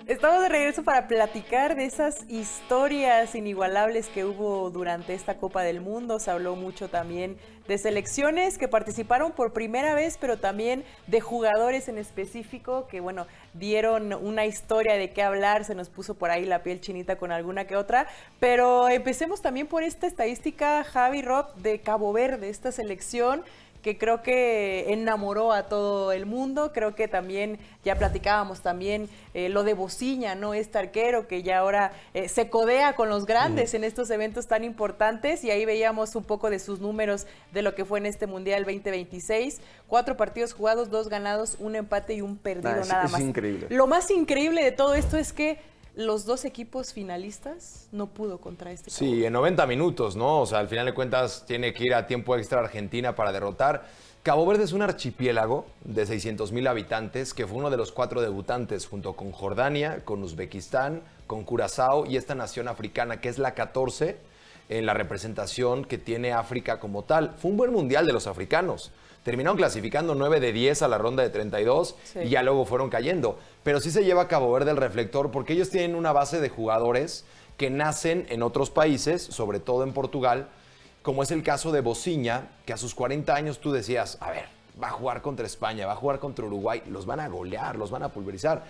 Estamos de regreso para platicar de esas historias inigualables que hubo durante esta Copa del Mundo. Se habló mucho también de selecciones que participaron por primera vez, pero también de jugadores en específico que, bueno, dieron una historia de qué hablar. Se nos puso por ahí la piel chinita con alguna que otra. Pero empecemos también por esta estadística, Javi, Rob, de Cabo Verde, esta selección que creo que enamoró a todo el mundo. Creo que también, ya platicábamos también lo de Bociña, ¿no? Este arquero que ya ahora se codea con los grandes en estos eventos tan importantes, y ahí veíamos un poco de sus números de lo que fue en este Mundial 2026. 4 partidos jugados, 2 ganados, 1 empate y 1 perdido, nada más. Es increíble. Lo más increíble de todo esto es que los 2 equipos finalistas no pudo contra este Cabo Sí, Verde. en 90 minutos, ¿no? O sea, al final de cuentas tiene que ir a tiempo extra Argentina para derrotar. Cabo Verde es un archipiélago de 600,000 habitantes que fue uno de los 4 debutantes junto con Jordania, con Uzbekistán, con Curazao y esta nación africana que es la 14 en la representación que tiene África como tal. Fue un buen mundial de los africanos. Terminaron clasificando 9 de 10 a la ronda de 32 y ya luego fueron cayendo. Pero sí se lleva a Cabo Verde el reflector porque ellos tienen una base de jugadores que nacen en otros países, sobre todo en Portugal, como es el caso de Bociña, que a sus 40 años tú decías, a ver, va a jugar contra España, va a jugar contra Uruguay, los van a golear, los van a pulverizar.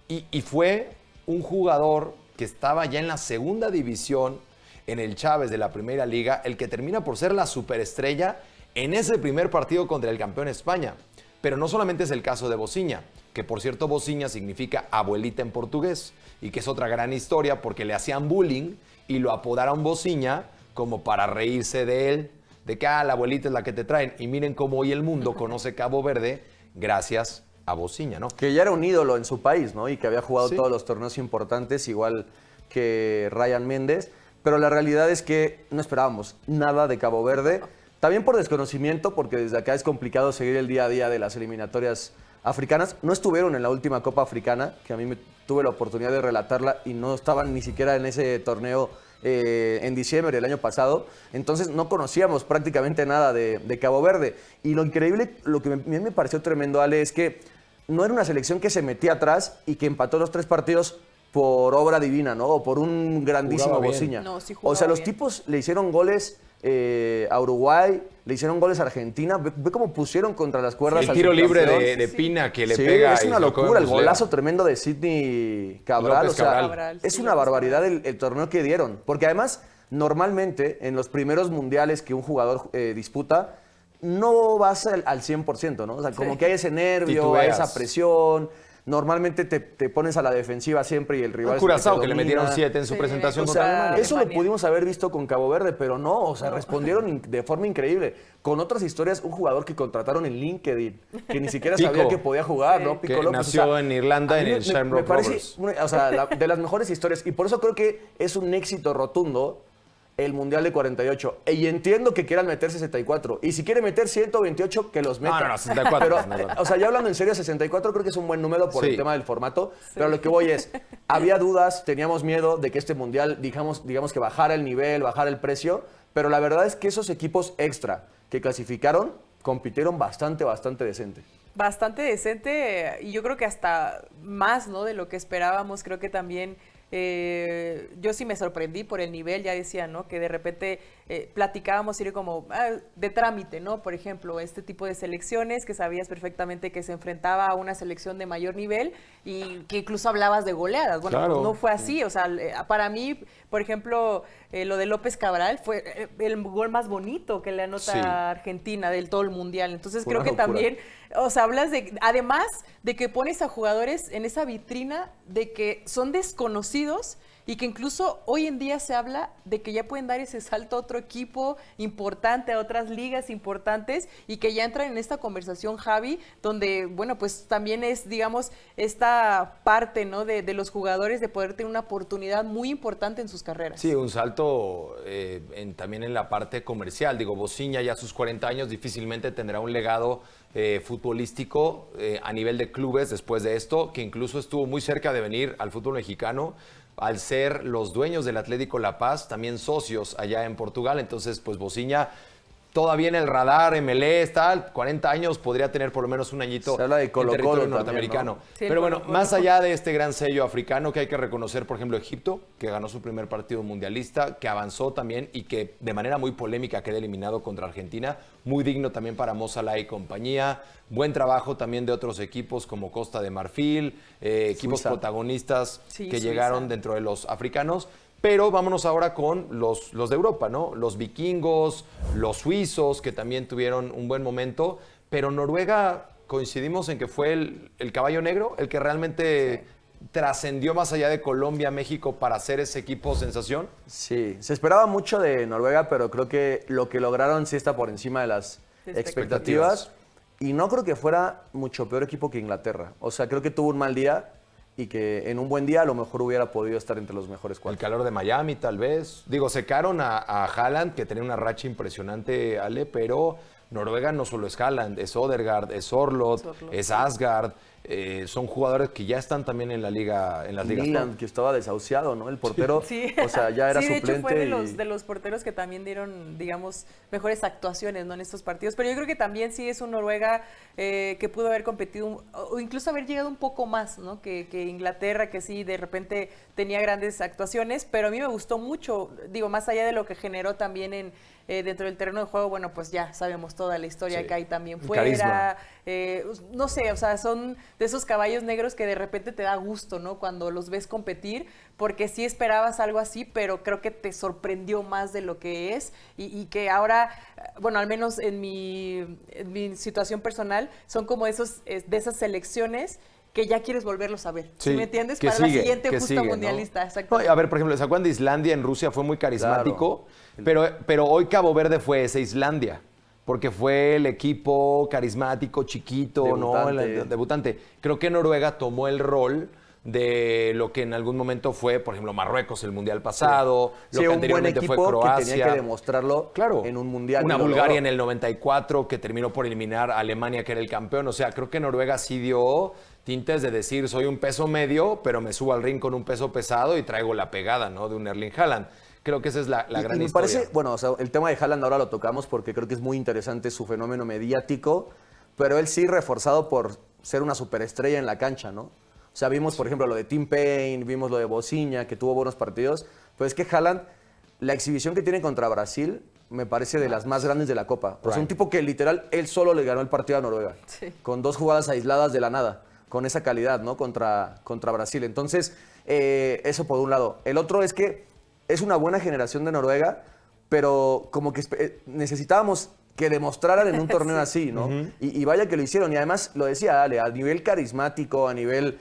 Y fue un jugador que estaba ya en la segunda división, en el Chávez de la Primera Liga, el que termina por ser la superestrella en ese primer partido contra el campeón España. Pero no solamente es el caso de Bociña, que por cierto Bociña significa abuelita en portugués, y que es otra gran historia porque le hacían bullying y lo apodaron Bociña como para reírse de él, de que la abuelita es la que te traen. Y miren cómo hoy el mundo conoce Cabo Verde gracias a Bociña, ¿no? Que ya era un ídolo en su país, ¿no? Y que había jugado Sí. todos los torneos importantes, igual que Ryan Méndez. Pero la realidad es que no esperábamos nada de Cabo Verde. También por desconocimiento, porque desde acá es complicado seguir el día a día de las eliminatorias africanas. No estuvieron en la última Copa Africana, que a mí tuve la oportunidad de relatarla y no estaban ni siquiera en ese torneo en diciembre del año pasado. Entonces no conocíamos prácticamente nada de Cabo Verde. Y lo increíble, lo que a mí me pareció tremendo, Ale, es que no era una selección que se metía atrás y que empató los 3 partidos por obra divina, ¿no? O por un grandísimo Jugaba bien. Bociña. No, sí o jugaba sea, los bien. tipos le hicieron goles a Uruguay, le hicieron goles a Argentina. Ve cómo pusieron contra las cuerdas El al tiro libre subcampeón. de Pina que le Sí, pega. es y una se lo come locura el Muslera. golazo tremendo de Sidney Cabral. López O sea, Cabral. es Sí, una López barbaridad Cabral. el torneo que dieron. Porque además, normalmente, en los primeros mundiales que un jugador disputa, no vas al 100%, ¿no? O sea, como que hay ese nervio, hay Titubeas. esa presión. Normalmente te pones a la defensiva siempre y el rival es el Curazao, que te le domina. metieron 7 en su Sí, presentación O contra sea, Alemania. eso lo pudimos haber visto con Cabo Verde, pero no, o sea, respondieron de forma increíble. Con otras historias, un jugador que contrataron en LinkedIn, que ni siquiera Pico. sabía que podía jugar, Sí. ¿no? Pico Que López. nació en Irlanda, a mí en el Shamrock me parece, Rovers. o sea, de las mejores historias, y por eso creo que es un éxito rotundo el Mundial de 48. Y entiendo que quieran meter 64. Y si quieren meter 128, que los metan. no, 64. Pero, no, no. o sea, ya hablando en serio, 64 creo que es un buen número por Sí. el tema del formato. Pero lo que voy es, había dudas, teníamos miedo de que este Mundial, digamos que bajara el nivel, bajara el precio. Pero la verdad es que esos equipos extra que clasificaron, compitieron bastante decente. Bastante decente, y yo creo que hasta más, ¿no?, de lo que esperábamos. Creo que también yo sí me sorprendí por el nivel. Ya decía, ¿no?, que de repente platicábamos ir como de trámite, ¿no? Por ejemplo, este tipo de selecciones que sabías perfectamente que se enfrentaba a una selección de mayor nivel y que incluso hablabas de goleadas. Bueno, Claro. pues no fue así. O sea, para mí, por ejemplo, lo de López Cabral fue el gol más bonito que le anota Sí. a Argentina del todo el mundial. Entonces Fue creo una que locura. también, o sea, hablas de, además de que pones a jugadores en esa vitrina de que son desconocidos y que incluso hoy en día se habla de que ya pueden dar ese salto a otro equipo importante, a otras ligas importantes, y que ya entran en esta conversación, Javi, donde, bueno, pues también es, digamos, esta parte, ¿no?, de los jugadores de poder tener una oportunidad muy importante en sus carreras. Sí, un salto también en la parte comercial. Digo, Bociña ya a sus 40 años difícilmente tendrá un legado futbolístico a nivel de clubes después de esto, que incluso estuvo muy cerca de venir al fútbol mexicano al ser los dueños del Atlético La Paz, también socios allá en Portugal. Entonces, pues Bociña todavía en el radar, MLS, tal, 40 años, podría tener por lo menos un añito Se habla de en Colo-Colo territorio también, norteamericano. ¿no? Sí, Pero bueno, Colo-Colo. más allá de este gran sello africano que hay que reconocer, por ejemplo, Egipto, que ganó su primer partido mundialista, que avanzó también y que de manera muy polémica queda eliminado contra Argentina, muy digno también para Mo Salah y compañía, buen trabajo también de otros equipos como Costa de Marfil, equipos Suiza. protagonistas Sí, que Suiza. llegaron dentro de los africanos. Pero vámonos ahora con los de Europa, ¿no? Los vikingos, los suizos, que también tuvieron un buen momento. Pero Noruega, coincidimos en que fue el caballo negro, el que realmente trascendió más allá de Colombia, México, para ser ese equipo sensación. Sí, se esperaba mucho de Noruega, pero creo que lo que lograron sí está por encima de las expectativas. Y no creo que fuera mucho peor equipo que Inglaterra. O sea, creo que tuvo un mal día y que en un buen día a lo mejor hubiera podido estar entre los mejores El cuatro. calor de Miami, tal vez. Digo, secaron a Haaland, que tenía una racha impresionante, Ale, pero Noruega no solo es Haaland, es Odegaard, es Orlot, es Asgard. Son jugadores que ya están también en la liga, en las ligas. Milan, que estaba desahuciado, ¿no? El portero, Sí. o sea, ya era sí, de suplente. hecho fue de y- los porteros que también dieron, digamos, mejores actuaciones, ¿no? En estos partidos. Pero yo creo que también sí es un Noruega que pudo haber competido o incluso haber llegado un poco más, ¿no? Que Inglaterra, que sí de repente tenía grandes actuaciones. Pero a mí me gustó mucho, digo, más allá de lo que generó también dentro del terreno de juego, bueno, pues ya sabemos toda la historia Sí. que hay también Un fuera. carisma. No sé, o sea, son de esos caballos negros que de repente te da gusto, ¿no? Cuando los ves competir, porque sí esperabas algo así, pero creo que te sorprendió más de lo que es y que ahora, bueno, al menos en mi situación personal, son como de esas selecciones que ya quieres volverlos a ver. ¿Sí Sí, me entiendes? que Para sigue, la siguiente que justa sigue, ¿no? mundialista, exacto. No, a ver, por ejemplo, ¿se acuerdan de Islandia en Rusia? Fue muy carismático, Claro. pero hoy Cabo Verde fue esa Islandia, porque fue el equipo carismático, chiquito, ¿no? Debutante. Debutante. Creo que Noruega tomó el rol de lo que en algún momento fue, por ejemplo, Marruecos el Mundial pasado, Sí, lo que un buen anteriormente equipo fue Croacia. que tenía que demostrarlo Claro. en un mundial. Una y lo Bulgaria logró. en el 94 que terminó por eliminar a Alemania, que era el campeón. O sea, creo que Noruega sí dio tintes de decir, soy un peso medio, pero me subo al ring con un peso pesado y traigo la pegada, ¿no? De un Erling Haaland. Creo que esa es la gran me historia. parece, bueno, o sea, el tema de Haaland ahora lo tocamos porque creo que es muy interesante su fenómeno mediático, pero él sí reforzado por ser una superestrella en la cancha, ¿no? O sea, vimos, por ejemplo, lo de Tim Payne, vimos lo de Boziña, que tuvo buenos partidos, pero es que Haaland, la exhibición que tiene contra Brasil, me parece de las más grandes de la Copa. O sea, un tipo que literal, él solo le ganó el partido a Noruega, Sí. con 2 jugadas aisladas de la nada, con esa calidad, ¿no? Contra Brasil. Entonces, eso por un lado. El otro es que es una buena generación de Noruega, pero como que necesitábamos que demostraran en un torneo así, ¿no? Y vaya que lo hicieron. Y además, lo decía Ale, a nivel carismático, a nivel,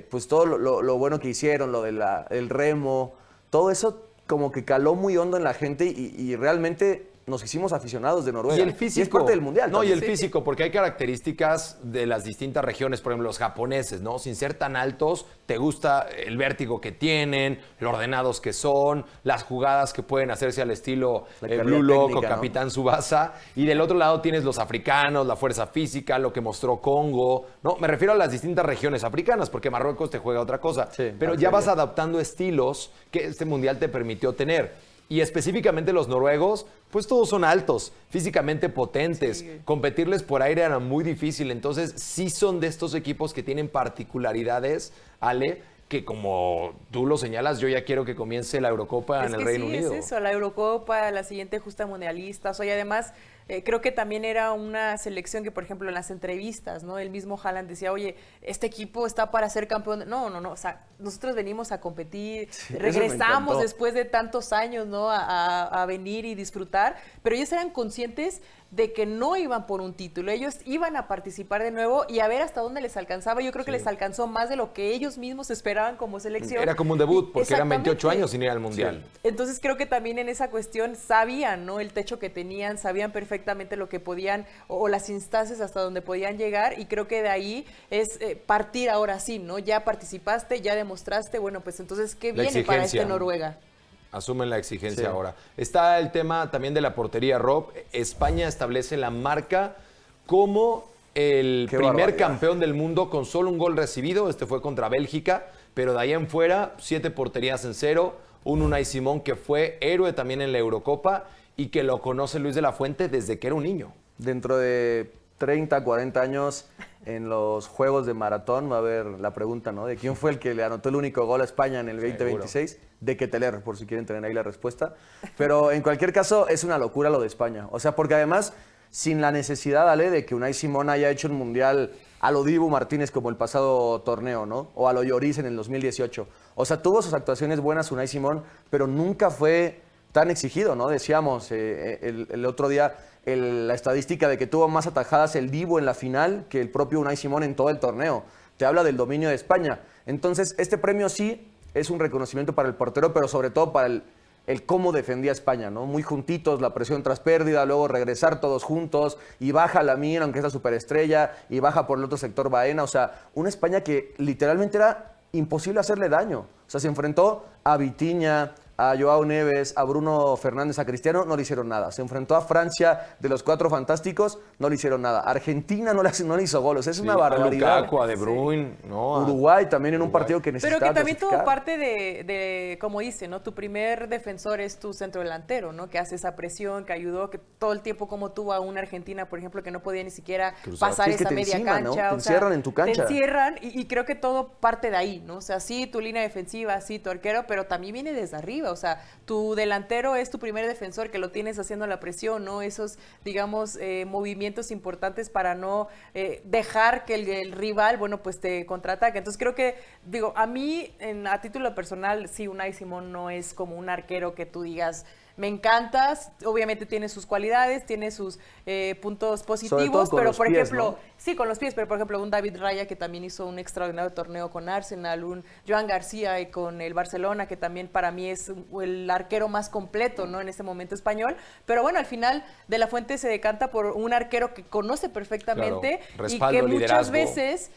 pues todo lo bueno que hicieron, lo del remo, todo eso como que caló muy hondo en la gente y realmente nos hicimos aficionados de Noruega. Y el físico. Y es parte del Mundial. No, y también. el físico, porque hay características de las distintas regiones. Por ejemplo, los japoneses, ¿no? Sin ser tan altos, te gusta el vértigo que tienen, lo ordenados que son, las jugadas que pueden hacerse al estilo La calidad Blue Lock o técnica, ¿no? Capitán Tsubasa. Y del otro lado tienes los africanos, la fuerza física, lo que mostró Congo. No, me refiero a las distintas regiones africanas, porque Marruecos te juega otra cosa. Sí, Pero ya Argelia. vas adaptando estilos que este Mundial te permitió tener. Y específicamente los noruegos, pues todos son altos, físicamente potentes. Sí. Competirles por aire era muy difícil. Entonces, sí son de estos equipos que tienen particularidades, Ale, que como tú lo señalas, yo ya quiero que comience la Eurocopa en el Reino Unido. Es eso, la Eurocopa, la siguiente justa mundialista, o sea, y además creo que también era una selección que, por ejemplo, en las entrevistas, ¿no? El mismo Haaland decía, oye, este equipo está para ser campeón. No, o sea, nosotros venimos a competir, Sí, eso me regresamos encantó. después de tantos años, ¿no? A venir y disfrutar, pero ellos eran conscientes de que no iban por un título, ellos iban a participar de nuevo y a ver hasta dónde les alcanzaba. Yo creo que les alcanzó más de lo que ellos mismos esperaban como selección. Era como un debut, Y- porque eran 28 exactamente. años sin ir al Mundial. Entonces creo que también en esa cuestión sabían, ¿no? El techo que tenían, sabían perfectamente lo que podían o las instancias hasta donde podían llegar y creo que de ahí es partir ahora sí, ¿no? Ya participaste, ya demostraste, bueno, pues entonces, ¿qué La viene para exigencia. Noruega? Asumen la exigencia Sí. ahora. Está el tema también de la portería, Rob. España establece la marca como el Qué primer barbaridad. campeón del mundo con solo un gol recibido. Este fue contra Bélgica, pero de ahí en fuera, 7 porterías en 0. Un Unai Simón que fue héroe también en la Eurocopa y que lo conoce Luis de la Fuente desde que era un niño. Dentro de 30, 40 años, en los Juegos de Maratón, va a haber la pregunta, ¿no? De quién fue el que le anotó el único gol a España en el 2026. De Keteler, por si quieren tener ahí la respuesta. Pero en cualquier caso, es una locura lo de España. O sea, porque además, sin la necesidad, Ale, de que Unai Simón haya hecho un mundial a lo Dibu Martínez como el pasado torneo, ¿no? O a lo Lloris en el 2018. O sea, tuvo sus actuaciones buenas Unai Simón, pero nunca fue tan exigido, ¿no? Decíamos el otro día la estadística de que tuvo más atajadas el Dibu en la final que el propio Unai Simón en todo el torneo. Te habla del dominio de España. Entonces, este premio sí es un reconocimiento para el portero, pero sobre todo para el cómo defendía España, ¿no? Muy juntitos, la presión tras pérdida, luego regresar todos juntos, y baja Lamine, aunque es la superestrella, y baja por el otro sector Baena. O sea, una España que literalmente era imposible hacerle daño. O sea, se enfrentó a Vitinha, a Joao Neves, a Bruno Fernández, a Cristiano, no le hicieron nada. Se enfrentó a Francia, de los 4 fantásticos, no le hicieron nada. Argentina no le hizo goles, es una barbaridad. A Lukaku, a De Bruyne, ¿no? Uruguay también en un partido que necesitaba Pero que también clasificar. tuvo parte de, como dice, ¿no? Tu primer defensor es tu centro delantero, ¿no? Que hace esa presión, que ayudó, que todo el tiempo como tuvo a una Argentina, por ejemplo, que no podía ni siquiera pasar Sí, es que esa te media enciman, ¿no? cancha. Te encierran en tu cancha. Te encierran y creo que todo parte de ahí, ¿no? O sea, sí, tu línea defensiva, sí, tu arquero, pero también viene desde arriba. O sea, tu delantero es tu primer defensor, que lo tienes haciendo la presión, ¿no? Esos, digamos, movimientos importantes para no dejar que el rival, bueno, pues te contraataque. Entonces creo que, digo, a mí, a título personal, sí, Unai Simón no es como un arquero que tú digas, me encantas, obviamente tiene sus cualidades, tiene sus puntos positivos, pero por ejemplo, ¿no? Sí, con los pies, pero por ejemplo un David Raya que también hizo un extraordinario torneo con Arsenal, un Joan García y con el Barcelona, que también para mí es el arquero más completo, ¿no? En este momento español, pero bueno, al final De La Fuente se decanta por un arquero que conoce perfectamente, Claro, respaldo, y que muchas liderazgo. veces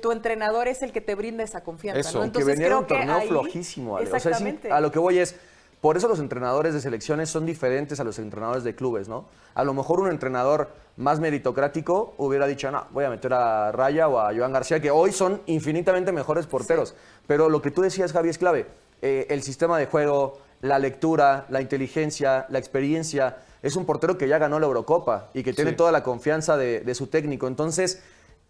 tu entrenador es el que te brinda esa confianza, Eso, ¿no? que Que venía de un creo torneo ahí- flojísimo, Ale. O sea, sí, Exactamente. a lo que voy es, por eso los entrenadores de selecciones son diferentes a los entrenadores de clubes, ¿no? A lo mejor un entrenador más meritocrático hubiera dicho, no, voy a meter a Raya o a Joan García, que hoy son infinitamente mejores porteros. Sí. Pero lo que tú decías, Javi, es clave. El sistema de juego, la lectura, la inteligencia, la experiencia. Es un portero que ya ganó la Eurocopa y que tiene toda la confianza de su técnico. Entonces,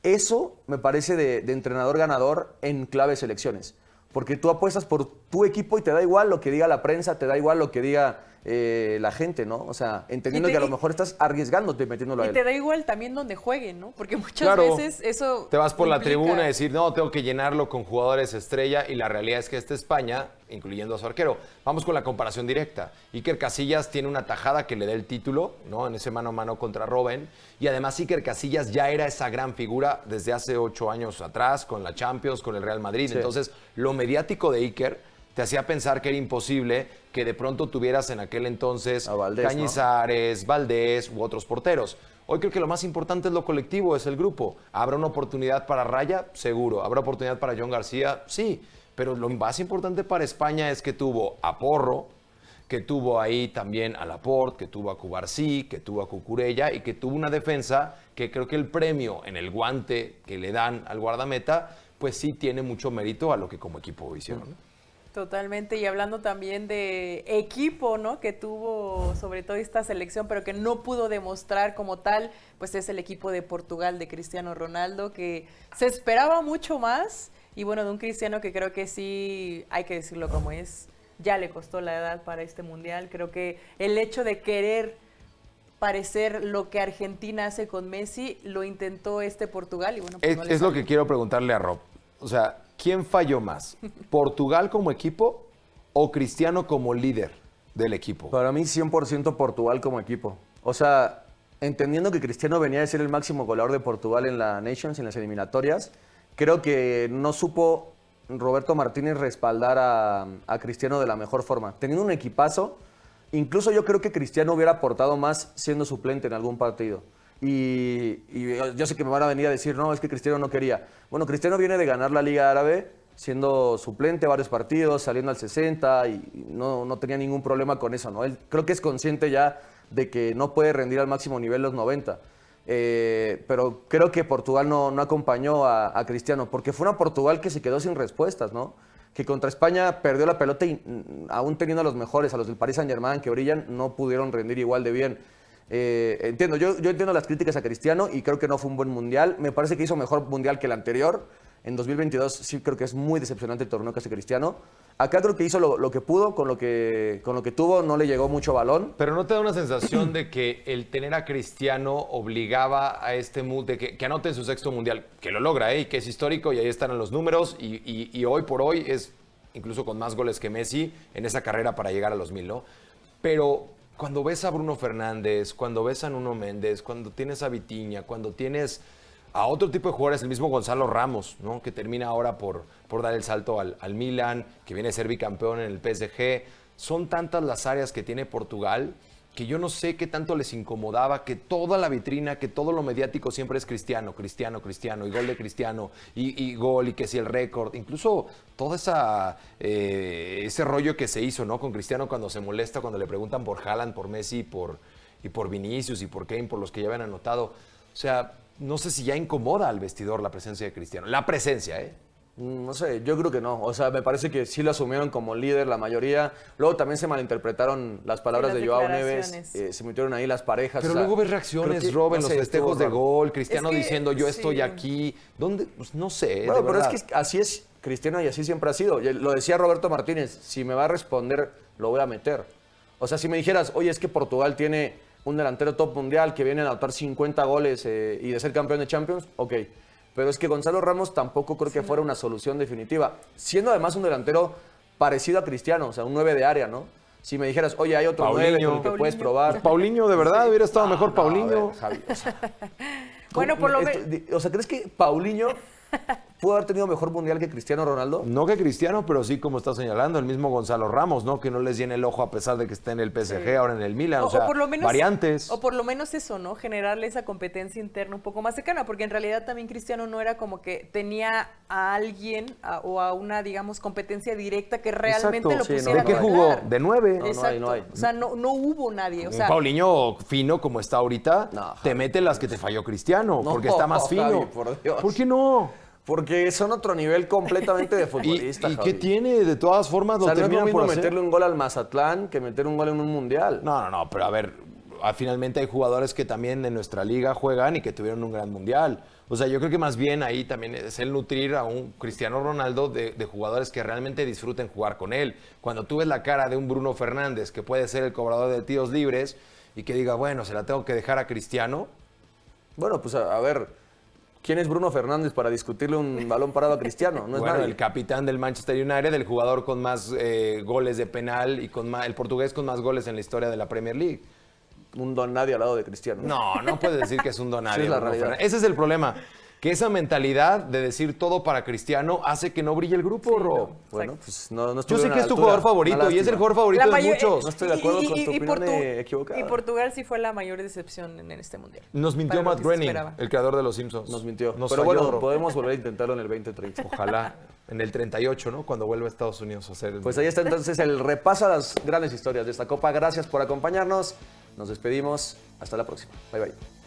eso me parece de entrenador ganador en clave selecciones. Porque tú apuestas por tu equipo y te da igual lo que diga la prensa, te da igual lo que diga la gente, ¿no? O sea, entendiendo que a lo mejor estás arriesgándote metiéndolo a Y él. te da igual también donde jueguen, ¿no? Porque muchas Claro, veces eso te vas por la implica- tribuna y decir, no, tengo que llenarlo con jugadores estrella, y la realidad es que esta España, incluyendo a su arquero. Vamos con la comparación directa. Iker Casillas tiene una tajada que le da el título, ¿no? En ese mano a mano contra Robben, y además Iker Casillas ya era esa gran figura desde hace 8 años atrás, con la Champions, con el Real Madrid. Sí. Entonces, lo mediático de Iker te hacía pensar que era imposible que de pronto tuvieras en aquel entonces A Valdés, Cañizares, Valdés u otros porteros. Hoy creo que lo más importante es lo colectivo, es el grupo. ¿Habrá una oportunidad para Raya? Seguro. ¿Habrá oportunidad para Joan García? Sí. Pero lo más importante para España es que tuvo a Porro, que tuvo ahí también a Laporte, que tuvo a Cubarsí, que tuvo a Cucurella y que tuvo una defensa que creo que el premio en el guante que le dan al guardameta, pues sí tiene mucho mérito a lo que como equipo hicieron, ¿no? Totalmente, y hablando también de equipo, ¿no? Que tuvo sobre todo esta selección, pero que no pudo demostrar como tal, pues es el equipo de Portugal de Cristiano Ronaldo, que se esperaba mucho más, y bueno, de un Cristiano que creo que sí, hay que decirlo como es, ya le costó la edad para este mundial. Creo que el hecho de querer parecer lo que Argentina hace con Messi, lo intentó este Portugal y bueno, pues no le Es lo salió. que quiero preguntarle a Rob. O sea, ¿quién falló más? ¿Portugal como equipo o Cristiano como líder del equipo? Para mí 100% Portugal como equipo. O sea, entendiendo que Cristiano venía de ser el máximo goleador de Portugal en la Nations, en las eliminatorias, creo que no supo Roberto Martínez respaldar a Cristiano de la mejor forma. Teniendo un equipazo, incluso yo creo que Cristiano hubiera aportado más siendo suplente en algún partido. Y yo sé que me van a venir a decir, no, es que Cristiano no quería. Bueno, Cristiano viene de ganar la Liga Árabe siendo suplente varios partidos, saliendo al 60 y no tenía ningún problema con eso, ¿no? Él creo que es consciente ya de que no puede rendir al máximo nivel los 90. Pero creo que Portugal no acompañó a Cristiano, porque fue una Portugal que se quedó sin respuestas, ¿no? que contra España perdió la pelota y aún teniendo a los mejores, a los del Paris Saint-Germain que brillan, no pudieron rendir igual de bien. Entiendo, yo entiendo las críticas a Cristiano y creo que no fue un buen mundial. Me parece que hizo mejor mundial que el anterior. En 2022 sí creo que es muy decepcionante el torneo que hace Cristiano. Acá creo que hizo lo que pudo, con lo que tuvo, no le llegó mucho balón. Pero ¿no te da una sensación de que el tener a Cristiano obligaba a este mood de que anote en su sexto mundial, que lo logra, y que es histórico, y ahí están los números, y hoy por hoy es incluso con más goles que Messi en esa carrera para llegar a los 1000, ¿no? Pero cuando ves a Bruno Fernández, cuando ves a Nuno Méndez, cuando tienes a Vitinha, cuando tienes a otro tipo de jugadores, el mismo Gonzalo Ramos, ¿no? Que termina ahora por dar el salto al Milan, que viene a ser bicampeón en el PSG. Son tantas las áreas que tiene Portugal que yo no sé qué tanto les incomodaba que toda la vitrina, que todo lo mediático siempre es Cristiano, y gol de Cristiano, y gol, y que si el récord. Incluso todo ese rollo que se hizo, ¿no? Con Cristiano cuando se molesta, cuando le preguntan por Haaland, por Messi, y por Vinicius, y por Kane, por los que ya habían anotado. O sea, no sé si ya incomoda al vestidor la presencia de Cristiano. La presencia, ¿eh? No sé, yo creo que no. O sea, me parece que sí lo asumieron como líder la mayoría. Luego también se malinterpretaron las palabras las de Joao Neves. Se metieron ahí las parejas. Pero o sea, luego ves reacciones, Rob, en los festejos de gol, Cristiano diciendo yo estoy aquí. ¿Dónde? Pues no sé, bueno, de pero verdad. es que así es Cristiano y así siempre ha sido. Lo decía Roberto Martínez, si me va a responder, lo voy a meter. O sea, si me dijeras, oye, es que Portugal tiene un delantero top mundial que viene a anotar 50 goles y de ser campeón de Champions, ok. Pero es que Gonzalo Ramos tampoco creo que fuera una solución definitiva. Siendo además un delantero parecido a Cristiano, o sea, un 9 de área, ¿no? Si me dijeras, oye, hay otro 9 con el que puedes probar. Paulinho, de verdad, hubiera estado mejor Paulinho. A ver, Javi, o sea, Bueno, por lo menos. O sea, ¿crees que Paulinho pudo haber tenido mejor mundial que Cristiano Ronaldo? No que Cristiano, pero sí, como está señalando, el mismo Gonzalo Ramos, ¿no? Que no les llene el ojo a pesar de que esté en el PSG, ahora en el Milan. O sea, por lo menos, variantes. O por lo menos eso, ¿no? Generarle esa competencia interna un poco más cercana, porque en realidad también Cristiano no era como que tenía a alguien o a una, digamos, competencia directa que realmente Exacto, lo sí, pusiera ¿De qué a jugó? jugar. De 9. No, Exacto. no hay. O sea, no hubo nadie. O sea, Un Paulinho fino como está ahorita, No, Javi. te mete las que te falló Cristiano, No, porque está más fino. Javi, por Dios. ¿Por qué no? Porque son otro nivel completamente de futbolista, ¿Y Javi. qué tiene? De todas formas, O lo sea, no es lo terminan mismo por hacer. meterle un gol al Mazatlán que meter un gol en un mundial. No, pero a ver, finalmente hay jugadores que también en nuestra liga juegan y que tuvieron un gran mundial. O sea, yo creo que más bien ahí también es el nutrir a un Cristiano Ronaldo de jugadores que realmente disfruten jugar con él. Cuando tú ves la cara de un Bruno Fernández, que puede ser el cobrador de tiros libres, y que diga, bueno, se la tengo que dejar a Cristiano. Bueno, pues a ver, ¿quién es Bruno Fernández para discutirle un balón parado a Cristiano? No es Bueno, nadie. el capitán del Manchester United, el jugador con más goles de penal y el portugués con más goles en la historia de la Premier League. Un don nadie al lado de Cristiano. No puedes decir que es un don nadie. Sí, es la Bruno realidad. Fernández. Ese es el problema. Que esa mentalidad de decir todo para Cristiano hace que no brille el grupo, Rob. Bueno, pues no Yo estuvieron sé a que la es tu altura. jugador favorito Una y es el lástima. jugador favorito de mayor- muchos. No estoy de acuerdo con tu opinión equivocada. Y Portugal sí fue la mayor decepción en este mundial. Nos mintió Para lo Matt que se Groening, esperaba. el creador de Los Simpsons. Nos mintió. Nos Pero falló, bueno, Rob. podemos volver a intentarlo en el 2030. Ojalá en el 38, ¿no? Cuando vuelva a Estados Unidos a hacer el... Pues ahí está entonces el repaso a las grandes historias de esta Copa. Gracias por acompañarnos. Nos despedimos. Hasta la próxima. Bye, bye.